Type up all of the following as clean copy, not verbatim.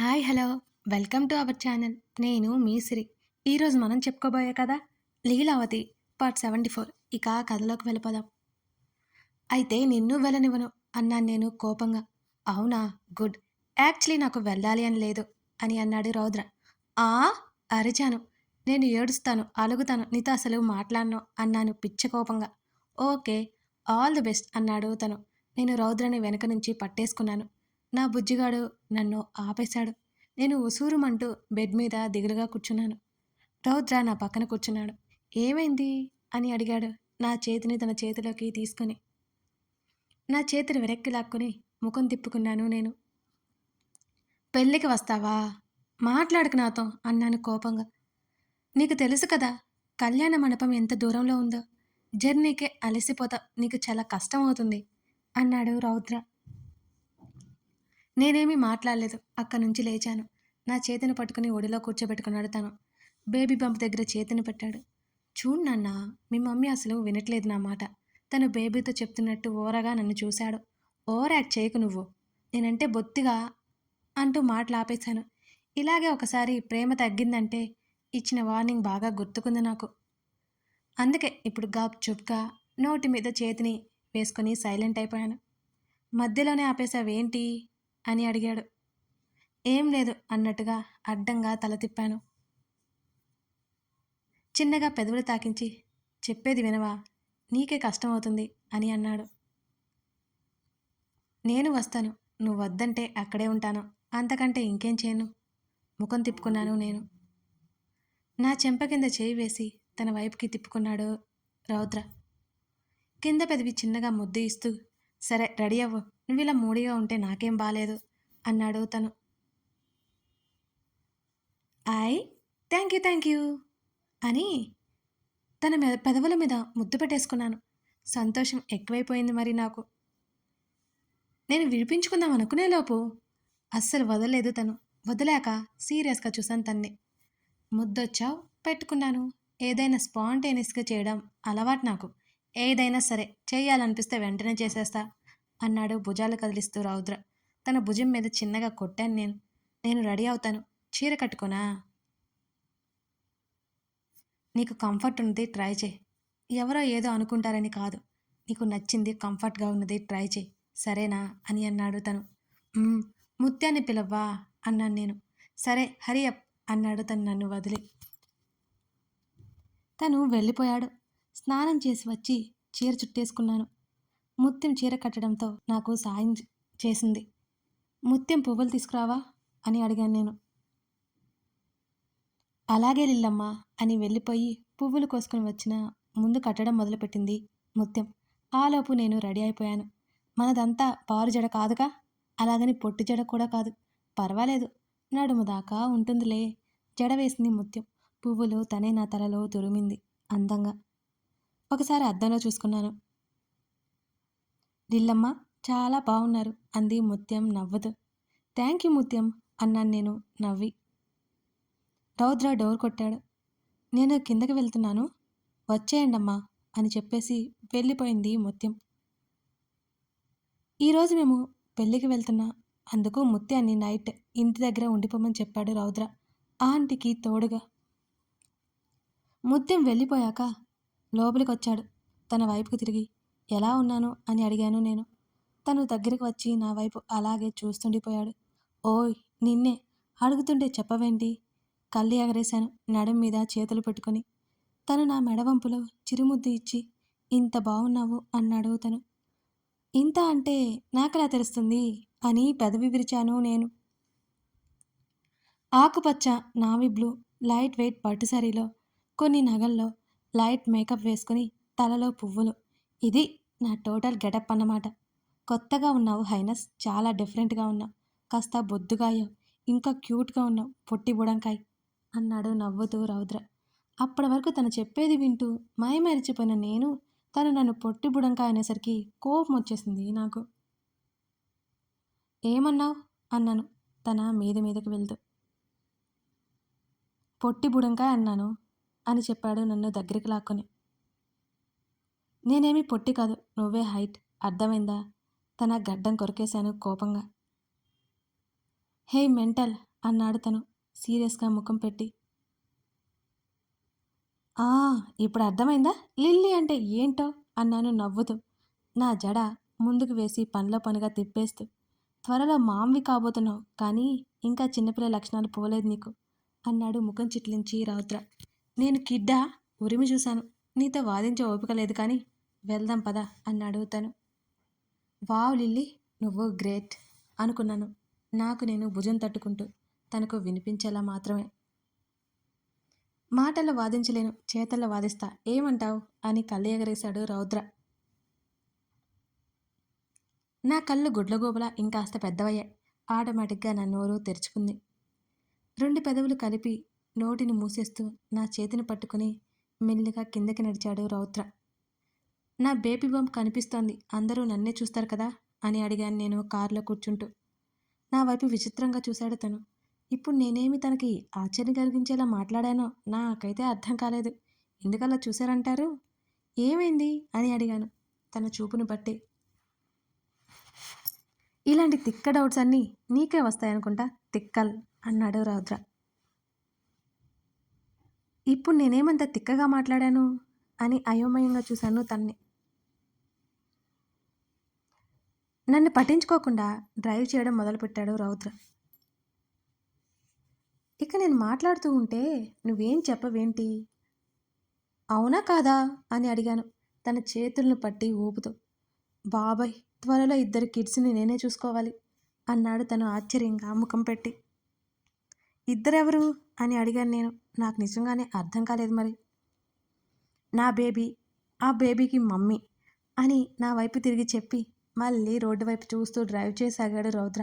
Hi hello welcome to our channel. నేను మీ సిరి. ఈరోజు మనం చెప్పుకోబోయే కథ లీలావతి పార్ట్ 74. ఇక కథలోకి వెళ్ళిపోదాం. అయితే నిన్ను వెళ్ళనివ్వను అన్నాను నేను కోపంగా. అవునా, గుడ్. యాక్చువల్లీ నాకు వెళ్ళాలి అని లేదు అని అన్నాడు రౌద్ర. ఆ అరిచాను. నేను ఏడుస్తాను, అలుగుతాను, నీతో అసలు మాట్లాడను అన్నాను పిచ్చ కోపంగా. ఓకే, ఆల్ ది బెస్ట్ అన్నాడు తను. నేను రౌద్రని వెనక నుంచి పట్టేసుకున్నాను. నా బుజ్జిగాడు నన్ను ఆపేశాడు. నేను ఉసూరుమంటూ బెడ్ మీద దిగులుగా కూర్చున్నాను. రౌద్ర నా పక్కన కూర్చున్నాడు. ఏమైంది అని అడిగాడు, నా చేతిని తన చేతిలోకి తీసుకుని. నా చేతిని వెనక్కి లాక్కుని ముఖం తిప్పుకున్నాను నేను. పెళ్ళికి వస్తావా, మాట్లాడకు నాతో అన్నాను కోపంగా. నీకు తెలుసు కదా కళ్యాణ మండపం ఎంత దూరంలో ఉందో, జర్నీకే అలసిపోతా, నీకు చాలా కష్టం అవుతుంది అన్నాడు రౌద్ర. నేనేమీ మాట్లాడలేదు. అక్కడి నుంచి లేచాను. నా చేతిని పట్టుకుని ఒడిలో కూర్చోబెట్టుకున్నాడు తను. బేబీ బంప్ దగ్గర చేతిని పెట్టాడు. చూడు నాన్న, మీ మమ్మీ అసలు వినట్లేదు నా మాట. తను బేబీతో చెప్తున్నట్టు ఓరగా నన్ను చూశాడు. ఓవర్ యాక్ట్ చేయకు నువ్వు, నేనంటే బొత్తిగా అంటూ మాటలు ఆపేశాను. ఇలాగే ఒకసారి ప్రేమ తగ్గిందంటే ఇచ్చిన వార్నింగ్ బాగా గుర్తుకుంది నాకు. అందుకే ఇప్పుడు గాప్ చుప్గా నోటి మీద చేతిని వేసుకొని సైలెంట్ అయిపోయాను. మధ్యలోనే ఆపేశావేంటి అని అడిగాడు. ఏం లేదు అన్నట్టుగా అడ్డంగా తల తిప్పాను. చిన్నగా పెదవులు తాకించి, చెప్పేది వినవా, నీకే కష్టమవుతుంది అని అన్నాడు. నేను వస్తాను, నువ్వు వద్దంటే అక్కడే ఉంటాను, అంతకంటే ఇంకేం చేయను. ముఖం తిప్పుకున్నాను నేను. నా చెంప కింద చేయి వేసి తన వైపుకి తిప్పుకున్నాడు రౌద్ర. కింద పెదవి చిన్నగా ముద్దు ఇస్తూ, సరే రెడీ అవ్వు, నువ్వు ఇలా మూడిగా ఉంటే నాకేం బాలేదు అన్నాడు తను. ఐ థ్యాంక్ యూ అని తన పెదవుల మీద ముద్దు పెట్టేసుకున్నాను. సంతోషం ఎక్కువైపోయింది మరి నాకు. నేను విడిపించుకుందాం అనుకునేలోపు అస్సలు వదలలేదు తను. వదిలాక సీరియస్గా చూసాను తన్ని. ముద్దొచ్చావు, పెట్టుకున్నాను. ఏదైనా స్పాంటేనియస్గా చేయడం అలవాటు నాకు. ఏదైనా సరే చేయాలనిపిస్తే వెంటనే చేసేస్తా అన్నాడు భుజాలు కదిలిస్తూ రౌద్ర. తన భుజం మీద చిన్నగా కొట్టాను నేను. నేను రెడీ అవుతాను, చీర కట్టుకోనా, నీకు కంఫర్ట్ ఉన్నది ట్రై చేయి. ఎవరో ఏదో అనుకుంటారని కాదు, నీకు నచ్చింది కంఫర్ట్గా ఉన్నది ట్రై చేయి, సరేనా అని అన్నాడు తను. ముత్యాన్ని పిలవ్వా అన్నాను నేను. సరే హరి అప్ అన్నాడు తను నన్ను వదిలి. తను వెళ్ళిపోయాడు. స్నానం చేసి వచ్చి చీర చుట్టేసుకున్నాను. ముత్యం చీర కట్టడంతో నాకు సాయం చేసింది. ముత్యం పువ్వులు తీసుకురావా అని అడిగాను నేను. అలాగే లిల్లమ్మ అని వెళ్ళిపోయి పువ్వులు కోసుకుని వచ్చిన ముందు కట్టడం మొదలుపెట్టింది ముత్యం. ఆలోపు నేను రెడీ అయిపోయాను. మనదంతా పారు జడ కాదుగా, అలాగని పొట్టి జడ కూడా కాదు, పర్వాలేదు, నడుము దాకా ఉంటుందిలే. జడ వేసింది ముత్యం. పువ్వులు తనే నా తలలో తురిమింది అందంగా. ఒకసారి అద్దంలో చూసుకున్నాను. లిల్లమ్మ చాలా బాగున్నారు అంది ముత్యం నవ్వుతూ. థ్యాంక్ యూ ముత్యం అన్నాను నేను నవ్వి. రౌద్ర డోర్ కొట్టాడు. నేను కిందకి వెళ్తున్నాను, వచ్చేయండమ్మా అని చెప్పేసి వెళ్ళిపోయింది ముత్యం. ఈరోజు మేము పెళ్ళికి వెళ్తున్నా, అందుకు ముత్యాన్ని నైట్ ఇంటి దగ్గర ఉండిపోమని చెప్పాడు రౌద్ర ఆంటీకి తోడుగా. ముత్యం వెళ్ళిపోయాక లోపలికి వచ్చాడు. తన వైపుకు తిరిగి ఎలా ఉన్నాను అని అడిగాను నేను. తను దగ్గరికి వచ్చి నా వైపు అలాగే చూస్తుండిపోయాడు. ఓయ్ నిన్నే అడుగుతుంటే చెప్పవేంటి, కళ్ళు ఎగరేశాను నడుం మీద చేతులు పెట్టుకొని. తను నా మెడవంపులో చిరుముద్దు ఇచ్చి, ఇంత బాగున్నావు అన్నాడు తను. ఇంత అంటే నాకెలా తెలుస్తుంది అని పెదవి విరిచాను నేను. ఆకుపచ్చ నావీ బ్లూ లైట్ వెయిట్ పట్టు సారీలో, కొన్ని నగల్లో లైట్ మేకప్ వేసుకుని, తలలో పువ్వులు. ఇది నా టోటల్ గెటప్ అన్నమాట. కొత్తగా ఉన్నావు హైనస్, చాలా డిఫరెంట్గా ఉన్నావు. కాస్త బొద్దుగాయో, ఇంకా క్యూట్గా ఉన్నావు పొట్టి బుడంకాయ్ అన్నాడు నవ్వుతూ రౌద్ర. అప్పటి వరకు తను చెప్పేది వింటూ మైమరిచిపోయిన నేను, తను నన్ను పొట్టి బుడంకాయ అనేసరికి కోపం వచ్చేసింది నాకు. ఏమన్నావు అన్నాను తన మీదకి వెళ్తూ. పొట్టి బుడంకాయ అన్నాను అని చెప్పాడు నన్ను దగ్గరికి లాక్కొని. నేనేమీ పొట్టి కాదు, నువ్వే హైట్, అర్థమైందా? తన గడ్డం కొరికేశాను కోపంగా. హే మెంటల్ అన్నాడు తను సీరియస్గా ముఖం పెట్టి. ఆ, ఇప్పుడు అర్థమైందా లిల్లీ అంటే ఏంటో అన్నాను నవ్వుతూ, నా జడ ముందుకు వేసి పనిలో పనిగా తిప్పేస్తూ. త్వరలో మాంవి కాబోతున్నావు, కానీ ఇంకా చిన్నపిల్ల లక్షణాలు పోలేదు నీకు అన్నాడు ముఖం చిట్లించి రౌద్ర. నేను కిడ్డా? ఉరిమి చూశాను. నీతో వాదించే ఓపిక లేదు కానీ వెళ్దాం పదా అన్నాడు తను. వావ్ లిల్లీ, నువ్వు గ్రేట్ అనుకున్నాను నాకు నేను భుజం తట్టుకుంటూ, తనకు వినిపించేలా మాత్రమే. మాటల్లో వాదించలేను, చేతల్లో వాదిస్తా, ఏమంటావు అని కళ్ళు ఎగరేశాడు రౌద్ర. నా కళ్ళు గుడ్లగూబలా ఇంకాస్త పెద్దవయ్యాయి. ఆటోమేటిక్గా నా నోరు తెరుచుకుంది. 2 పెదవులు కలిపి నోటిని మూసేస్తూ నా చేతిని పట్టుకుని మెల్లిగా కిందకి నడిచాడు రౌద్ర. నా బేబీ బంప్ కనిపిస్తోంది, అందరూ నన్నే చూస్తారు కదా అని అడిగాను నేను కారులో కూర్చుంటూ. నా వైపు విచిత్రంగా చూశాడు తను. ఇప్పుడు నేనేమి తనకి ఆశ్చర్యం కలిగించేలా మాట్లాడానో నాకైతే అర్థం కాలేదు. ఎందుకలా చూశారంటారు? ఏమైంది అని అడిగాను తన చూపును బట్టి. ఇలాంటి తిక్క డౌట్స్ అన్నీ నీకే వస్తాయనుకుంటా, తిక్కల్ అన్నాడు రౌద్ర. ఇప్పుడు నేనేమంత తిక్కగా మాట్లాడాను అని అయోమయంగా చూశాను తన్ని. నన్ను పట్టించుకోకుండా డ్రైవ్ చేయడం మొదలుపెట్టాడు రౌద్ర. ఇక నేను మాట్లాడుతూ ఉంటే నువ్వేం చెప్పవేంటి? అవునా కాదా అని అడిగాను తన చేతులను పట్టి ఊపుతూ. బాబాయ్, త్వరలో 2 కిడ్స్ని నేనే చూసుకోవాలి అన్నాడు తను ఆశ్చర్యంగా ముఖం పెట్టి. 2 ఎవరు అని అడిగాను నేను. నాకు నిజంగానే అర్థం కాలేదు మరి. నా బేబీ, ఆ బేబీకి మమ్మీ అని నా వైపు తిరిగి చెప్పి మళ్ళీ రోడ్డు వైపు చూస్తూ డ్రైవ్ చేయసాగాడు రౌద్ర.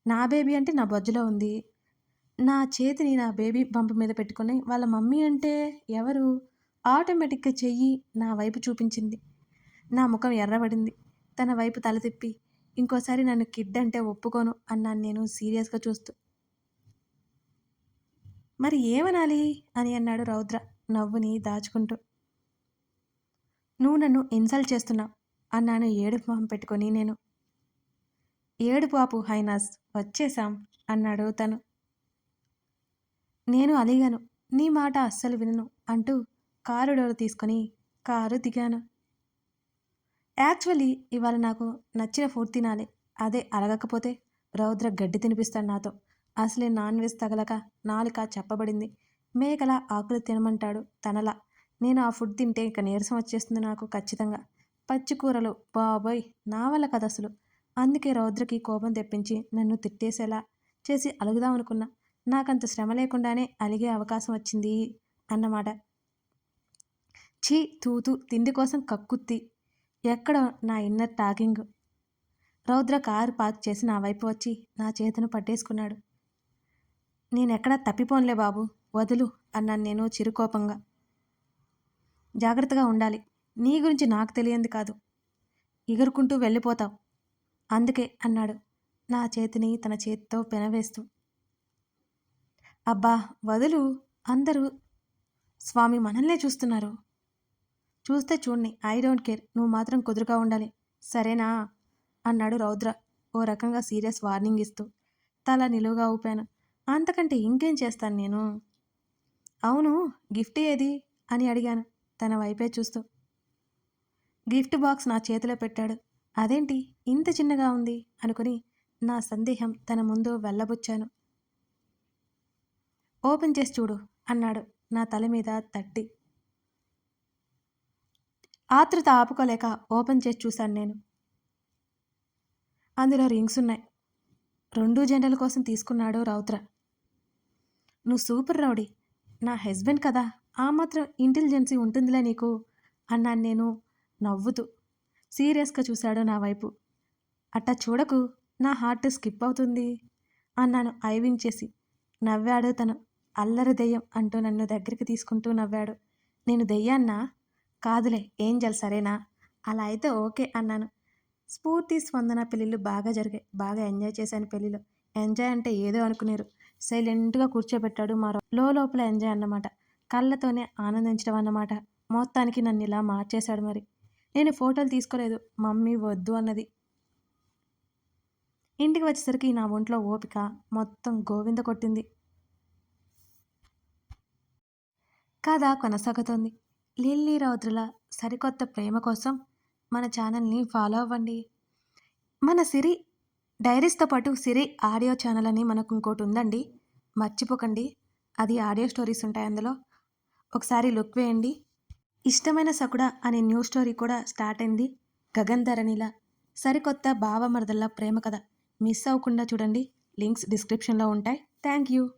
నా బేబీ అంటే నా బొజ్జులో ఉంది. నా చేతిని నా బేబీ బంప్ మీద పెట్టుకుని వాళ్ళ మమ్మీ అంటే ఎవరు? ఆటోమేటిక్గా చెయ్యి నా వైపు చూపించింది. నా ముఖం ఎర్రబడింది. తన వైపు తల తిప్పి, ఇంకోసారి నన్ను కిడ్ అంటే ఒప్పుకోను అన్నాను నేను సీరియస్గా చూస్తూ. మరి ఏమనాలి అని అన్నాడు రౌద్ర నవ్వుని దాచుకుంటూ. నువ్వు నన్ను ఇన్సల్ట్ చేస్తున్నావు అన్నాను ఏడుపు మొహం పెట్టుకొని నేను. ఏడుపు ఆపు హైనాస్, వచ్చేశాం అన్నాడు తను. నేను అలిగాను. నీ మాట అస్సలు వినను అంటూ కారు డోర్ తీసుకొని కారు దిగాను. యాక్చువల్లీ ఇవాళ నాకు నచ్చిన ఫుడ్ తినాలి. అదే అరగకపోతే రౌద్ర గడ్డి తినిపిస్తాడు నాతో. అసలే నాన్ వెజ్ తగలక నాలుక చెప్పబడింది. మేకల ఆకులు తినమంటాడు తనలా. నేను ఆ ఫుడ్ తింటే ఇక నీరసం వచ్చేస్తుంది నాకు ఖచ్చితంగా. పచ్చి కూరలు బాబోయ్, నా వల్ల కదా అసలు. అందుకే రౌద్రకి కోపం తెప్పించి నన్ను తిట్టేసేలా చేసి అలుగుదామనుకున్నా. నాకంత శ్రమ లేకుండానే అలిగే అవకాశం వచ్చింది అన్నమాట. ఛీ, తూతూ, తిండి కోసం కక్కుత్తి. ఎక్కడో నా ఇన్నర్ టాకింగ్. రౌద్ర కారు పార్క్ చేసి నా వైపు వచ్చి నా చేతును పట్టేసుకున్నాడు. నేనెక్కడా తప్పిపోన్లే బాబు, వదులు అన్నాను నేను చిరుకోపంగా. జాగ్రత్తగా ఉండాలి. నీ గురించి నాకు తెలియంది కాదు, ఎగురుకుంటూ వెళ్ళిపోతావు అందుకే అన్నాడు నా చేతిని తన చేతితో పెనవేస్తూ. అబ్బా వదులు, అందరూ స్వామి మనల్నే చూస్తున్నారు. చూస్తే చూడండి, ఐ డోంట్ కేర్, నువ్వు మాత్రం కుదురుగా ఉండాలి సరేనా అన్నాడు రౌద్ర ఓ రకంగా సీరియస్ వార్నింగ్ ఇస్తూ. తల నిలువుగా ఊపాను. అంతకంటే ఇంకేం చేస్తాను నేను. అవును, గిఫ్ట్ ఏది అని అడిగాను తన వైపే చూస్తూ. గిఫ్ట్ బాక్స్ నా చేతిలో పెట్టాడు. అదేంటి ఇంత చిన్నగా ఉంది అనుకుని నా సందేహం తన ముందు వెళ్ళబుచ్చాను. ఓపెన్ చేసి చూడు అన్నాడు నా తల మీద తట్టి. ఆతృత ఆపుకోలేక ఓపెన్ చేసి చూశాను నేను. అందులో రింగ్స్ ఉన్నాయి. 2 జంటల కోసం తీసుకున్నాడు రౌద్ర. నువ్వు సూపర్ రౌడీ, నా హస్బెండ్ కదా, ఆ మాత్రం ఇంటెలిజెన్సీ ఉంటుందిలే నీకు అన్నాను నేను నవ్వుతూ. సీరియస్గా చూశాడు నా వైపు. అట్టా చూడకు, నా హార్ట్ స్కిప్ అవుతుంది అన్నాను ఐవింగ్ చేసి. నవ్వాడు తను. అల్లరి దెయ్యం అంటూ నన్ను దగ్గరికి తీసుకుంటూ నవ్వాడు. నేను దెయ్యాన్నా? కాదులే, ఏంజల్ సరేనా? అలా అయితే ఓకే అన్నాను. స్ఫూర్తి, స్పందన పెళ్ళిళ్ళు బాగా జరిగాయి. బాగా ఎంజాయ్ చేశాను పెళ్ళిలో. ఎంజాయ్ అంటే ఏదో అనుకునేరు. సైలెంట్గా కూర్చోబెట్టాడు మా లోపల ఎంజాయ్ అన్నమాట. కళ్ళతోనే ఆనందించడం అన్నమాట. మొత్తానికి నన్ను ఇలా మార్చేశాడు మరి. నేను ఫోటోలు తీసుకోలేదు, మమ్మీ వద్దు అన్నది. ఇంటికి వచ్చేసరికి నా ఒంట్లో ఓపిక మొత్తం గోవింద కొట్టింది. కథ కొనసాగుతోంది. లిల్లీ రౌద్రుల సరికొత్త ప్రేమ కోసం మన ఛానల్ని ఫాలో అవ్వండి. మన సిరి డైరీస్తో పాటు సిరి ఆడియో ఛానల్ అని మనకు ఇంకోటి ఉందండి. మర్చిపోకండి. అది ఆడియో స్టోరీస్ ఉంటాయి అందులో. ఒకసారి లుక్ వేయండి. ఇష్టమైన సకుడ అనే న్యూ స్టోరీ కూడా స్టార్ట్ అయింది. గగన్ ధరణిల సరికొత్త బావమరదళ్ళ ప్రేమ కథ. మిస్ అవ్వకుండా చూడండి. లింక్స్ డిస్క్రిప్షన్లో ఉంటాయి. Thank you.